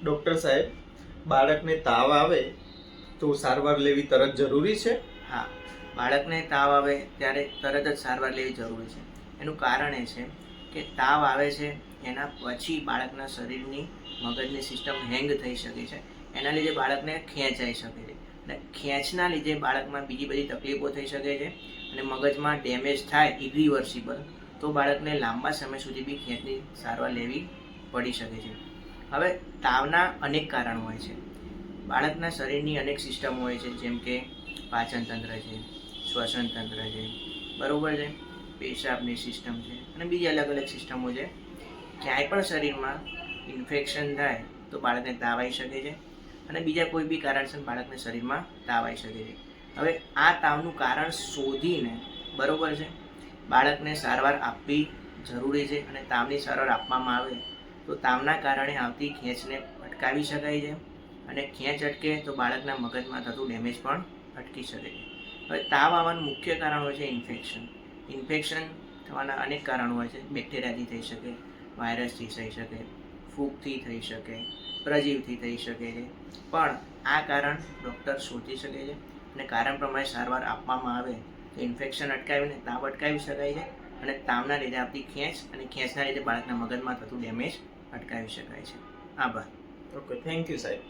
Doctor સાહેબ, બાળકને તાવ આવે તો સારવાર લેવી તરત જરૂરી છે? હા, બાળકને તાવ આવે ત્યારે તરત જ સારવાર લેવી જરૂરી છે. એનું કારણ એ છે કે તાવ આવે છે એના પછી બાળકના શરીરની મગજની સિસ્ટમ હેંગ થઈ શકે છે. એના લીધે બાળકને ખેંચ આવી શકે છે અને ખેંચના લીધે બાળકમાં બીજી બધી તકલીફો થઈ શકે છે અને મગજમાં ડેમેજ થાય ઇરિવર્સિબલ, તો બાળકને લાંબા સમય સુધી બી ખેંચની સારવાર લેવી પડી શકે છે. હવે તાવના અનેક કારણો હોય છે. બાળકના શરીરની અનેક સિસ્ટમો હોય છે, જેમ કે પાચન તંત્ર છે, શ્વસન તંત્ર છે, બરાબર છે, પેશાબની સિસ્ટમ છે અને બીજી અલગ અલગ સિસ્ટમો છે. ક્યાંય પણ શરીરમાં ઇન્ફેક્શન થાય તો બાળકને તાવ આવી શકે છે અને બીજા કોઈ બી કારણસર બાળકને શરીરમાં તાવ આવી શકે છે. હવે આ તાવનું કારણ શોધીને, બરાબર છે, બાળકને સારવાર આપવી જરૂરી છે અને તાવની સારવાર આપવામાં આવે તો તાવના કારણે આવતી ખેંચને અટકાવી શકાય છે અને ખેંચ અટકે તો બાળકના મગજમાં થતું ડેમેજ પણ અટકી શકે છે. હવે તાવ આવવાનું મુખ્ય કારણ હોય છે ઇન્ફેક્શન થવાના અનેક કારણો હોય છે. બેક્ટેરિયાથી થઈ શકે, વાયરસથી થઈ શકે, ફૂગથી થઈ શકે, પ્રજીવથી થઈ શકે છે. પણ આ કારણ ડૉક્ટર શોધી શકે છે અને કારણ પ્રમાણે સારવાર આપવામાં આવે તો ઇન્ફેક્શન અટકાવીને તાવ અટકાવી શકાય છે અને તાવના લીધે આવતી ખેંચ અને ખેંચના લીધે બાળકના મગજમાં થતું ડેમેજ અટકાવી શકાય છે. આભાર. ઓકે, થેન્ક યુ સાહેબ.